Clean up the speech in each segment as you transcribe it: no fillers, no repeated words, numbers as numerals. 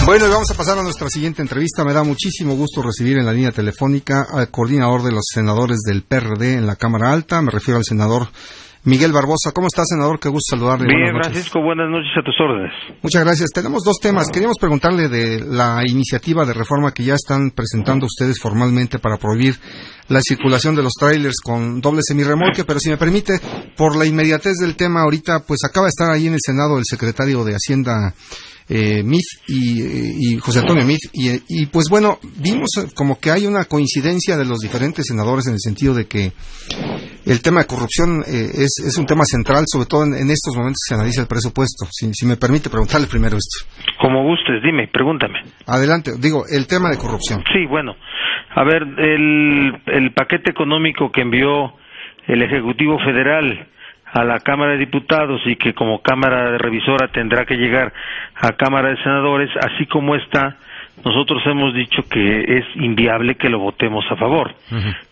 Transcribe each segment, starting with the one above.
Bueno, y vamos a pasar a nuestra siguiente entrevista. Me da muchísimo gusto recibir en la línea telefónica al coordinador de los senadores del PRD en la Cámara Alta. Me refiero al senador Miguel Barbosa. ¿Cómo está, senador? Qué gusto saludarle. Bien, Francisco, buenas noches, a tus órdenes. Muchas gracias. Tenemos dos temas. Queríamos preguntarle de la iniciativa de reforma que ya están presentando ustedes formalmente para prohibir la circulación de los tráilers con doble semirremolque, pero si me permite, por la inmediatez del tema, ahorita pues acaba de estar ahí en el Senado el secretario de Hacienda Meade y José Antonio Meade, y pues bueno, vimos como que hay una coincidencia de los diferentes senadores en el sentido de que el tema de corrupción es un tema central, sobre todo en estos momentos que se analiza el presupuesto. Si me permite preguntarle primero esto. Como gustes, dime, pregúntame. Adelante, digo, el tema de corrupción. Sí, bueno, a ver, el paquete económico que envió el Ejecutivo Federal a la Cámara de Diputados y que como Cámara Revisora tendrá que llegar a Cámara de Senadores, así como está, nosotros hemos dicho que es inviable que lo votemos a favor.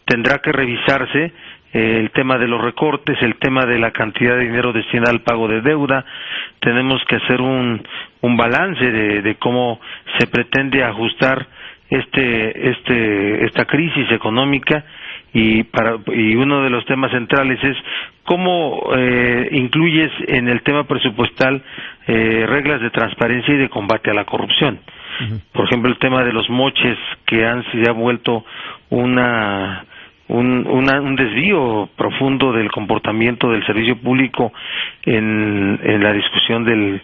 Tendrá que revisarse el tema de los recortes, el tema de la cantidad de dinero destinada al pago de deuda. Tenemos que hacer un balance de cómo se pretende ajustar esta crisis económica, y uno de los temas centrales es cómo incluyes en el tema presupuestal reglas de transparencia y de combate a la corrupción. Por ejemplo, el tema de los moches, que se ha vuelto un desvío profundo del comportamiento del servicio público en la discusión del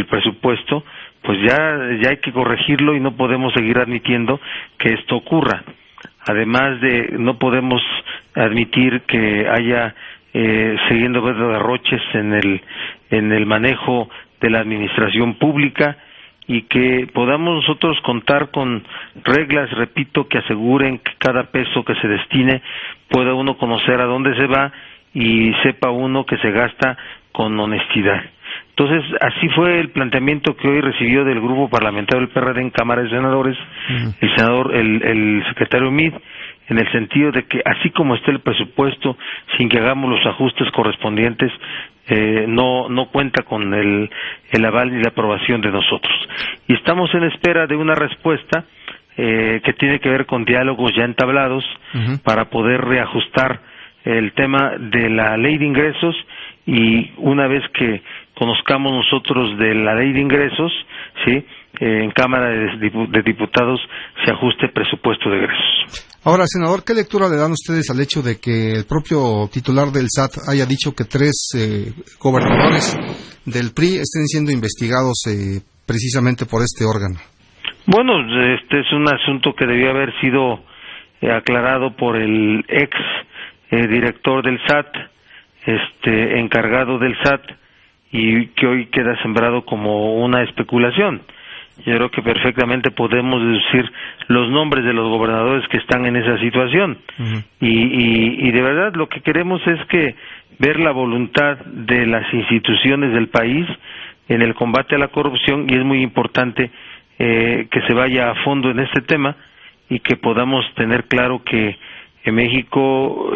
presupuesto. Pues ya hay que corregirlo y no podemos seguir admitiendo que esto ocurra. Además no podemos admitir que haya siguiendo derroches en el manejo de la administración pública, y que podamos nosotros contar con reglas, repito, que aseguren que cada peso que se destine pueda uno conocer a dónde se va y sepa uno que se gasta con honestidad. Entonces, así fue el planteamiento que hoy recibió del grupo parlamentario del PRD en Cámara de Senadores, el secretario Meade, en el sentido de que así como esté el presupuesto, sin que hagamos los ajustes correspondientes, no cuenta con el aval y la aprobación de nosotros. Y estamos en espera de una respuesta que tiene que ver con diálogos ya entablados para poder reajustar el tema de la ley de ingresos, y una vez que conozcamos nosotros de la ley de ingresos, ¿sí?, en Cámara de Diputados se ajuste el presupuesto de egresos. Ahora, senador, ¿qué lectura le dan ustedes al hecho de que el propio titular del SAT haya dicho que 3 gobernadores del PRI estén siendo investigados precisamente por este órgano? Bueno, este es un asunto que debió haber sido aclarado por el ex director del SAT, encargado del SAT, y que hoy queda sembrado como una especulación. Yo creo que perfectamente podemos deducir los nombres de los gobernadores que están en esa situación. Y de verdad lo que queremos es que ver la voluntad de las instituciones del país en el combate a la corrupción, y es muy importante que se vaya a fondo en este tema y que podamos tener claro que en México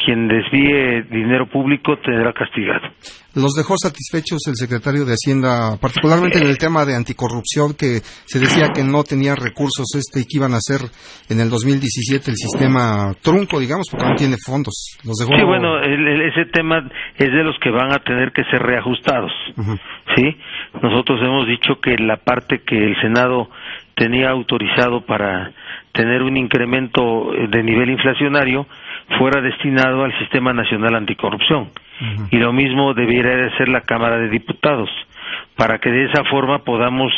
quien desvíe dinero público tendrá castigado. ¿Los dejó satisfechos el secretario de Hacienda, particularmente en el tema de anticorrupción, que se decía que no tenía recursos y que iban a hacer en el 2017 el sistema trunco, digamos, porque no tiene fondos? ¿Los dejó? Sí, bueno, ese tema es de los que van a tener que ser reajustados. ¿Sí? Nosotros hemos dicho que la parte que el Senado tenía autorizado para tener un incremento de nivel inflacionario fuera destinado al Sistema Nacional Anticorrupción. Y lo mismo debiera de ser la Cámara de Diputados, para que de esa forma podamos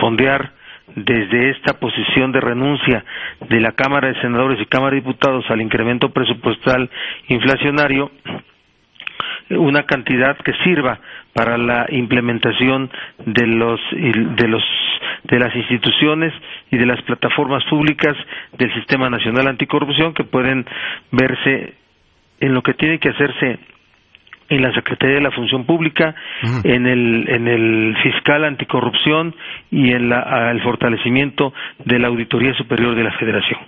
fondear desde esta posición de renuncia de la Cámara de Senadores y Cámara de Diputados al incremento presupuestal inflacionario una cantidad que sirva para la implementación de las instituciones y de las plataformas públicas del Sistema Nacional Anticorrupción, que pueden verse en lo que tiene que hacerse en la Secretaría de la Función Pública, en el Fiscal Anticorrupción y en el fortalecimiento de la Auditoría Superior de la Federación.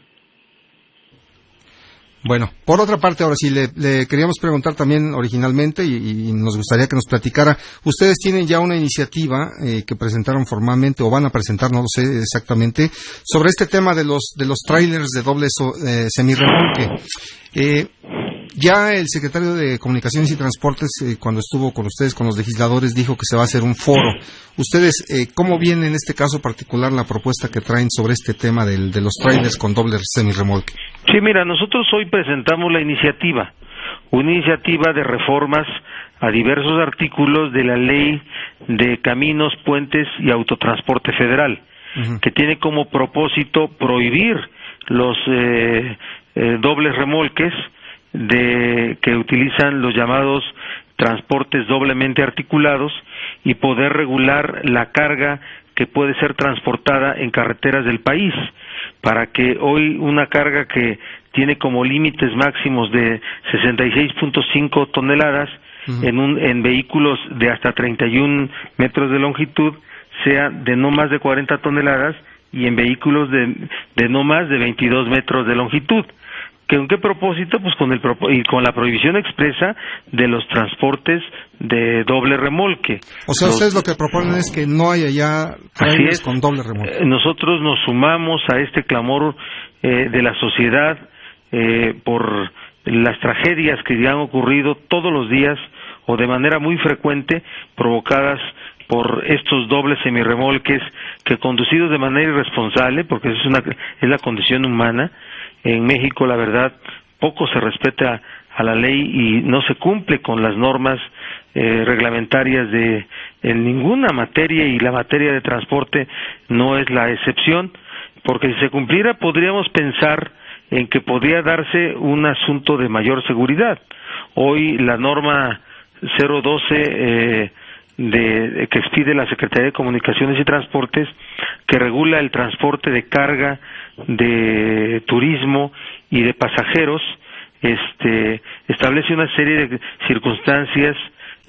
Bueno, por otra parte, ahora sí, le queríamos preguntar también originalmente y nos gustaría que nos platicara. Ustedes tienen ya una iniciativa que presentaron formalmente o van a presentar, no lo sé exactamente, sobre este tema de los trailers de doble semirremolque. Ya el secretario de Comunicaciones y Transportes, cuando estuvo con ustedes, con los legisladores, dijo que se va a hacer un foro. Ustedes, ¿cómo viene en este caso particular la propuesta que traen sobre este tema de los trailers con doble semirremolque? Sí, mira, nosotros hoy presentamos la iniciativa, una iniciativa de reformas a diversos artículos de la Ley de Caminos, Puentes y Autotransporte Federal, que tiene como propósito prohibir los dobles remolques que utilizan los llamados transportes doblemente articulados y poder regular la carga que puede ser transportada en carreteras del país, para que hoy una carga que tiene como límites máximos de 66.5 toneladas en vehículos de hasta 31 metros de longitud sea de no más de 40 toneladas y en vehículos de no más de 22 metros de longitud. ¿Con qué propósito? Pues con la prohibición expresa de los transportes de doble remolque. O sea, ustedes lo que proponen es que no haya ya trailers con doble remolque. Nosotros nos sumamos a este clamor de la sociedad por las tragedias que ya han ocurrido todos los días o de manera muy frecuente provocadas por estos dobles semirremolques que, conducidos de manera irresponsable, porque es la condición humana. En México, la verdad, poco se respeta a la ley y no se cumple con las normas reglamentarias en ninguna materia, y la materia de transporte no es la excepción, porque si se cumpliera podríamos pensar en que podría darse un asunto de mayor seguridad. Hoy la norma 012 que expide la Secretaría de Comunicaciones y Transportes, que regula el transporte de carga, de turismo y de pasajeros, establece una serie de circunstancias,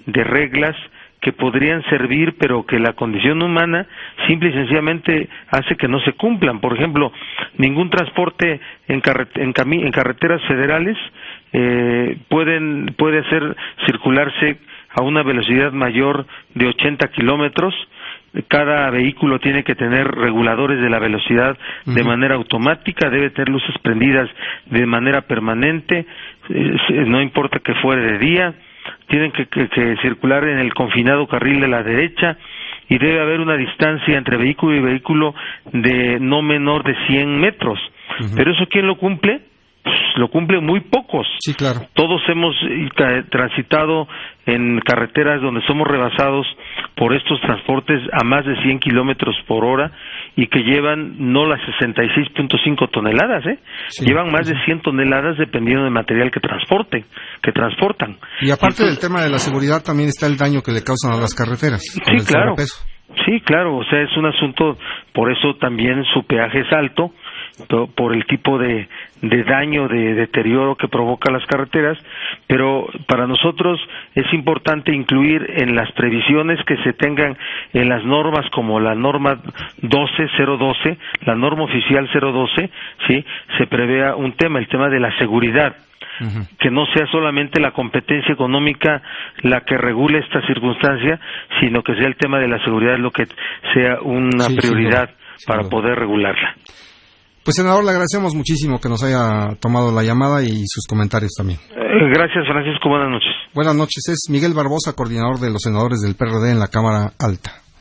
de reglas que podrían servir, pero que la condición humana simple y sencillamente hace que no se cumplan. Por ejemplo, ningún transporte en carreteras federales puede hacer circularse a una velocidad mayor de 80 kilómetros. Cada vehículo tiene que tener reguladores de la velocidad de manera automática, debe tener luces prendidas de manera permanente, no importa que fuera de día, tienen que circular en el confinado carril de la derecha, y debe haber una distancia entre vehículo y vehículo de no menor de 100 metros. ¿Pero eso quién lo cumple? Pues lo cumplen muy pocos. Sí, claro. Todos hemos transitado en carreteras donde somos rebasados por estos transportes a más de 100 kilómetros por hora y que llevan no las 66.5 toneladas, sí, llevan más de 100 toneladas dependiendo del material que transportan. Y aparte del tema de la seguridad, también está el daño que le causan a las carreteras. Sí, claro. Sí, claro, o sea, es un asunto, por eso también su peaje es alto, por el tipo de daño, de deterioro que provoca las carreteras, pero para nosotros es importante incluir en las previsiones que se tengan en las normas, como la norma 012, la norma oficial 012, ¿sí? Se prevea un tema, el tema de la seguridad. Que no sea solamente la competencia económica la que regule esta circunstancia, sino que sea el tema de la seguridad lo que sea una prioridad para poder regularla. Pues, senador, le agradecemos muchísimo que nos haya tomado la llamada y sus comentarios también. Gracias, Francisco. Buenas noches. Buenas noches. Es Miguel Barbosa, coordinador de los senadores del PRD en la Cámara Alta.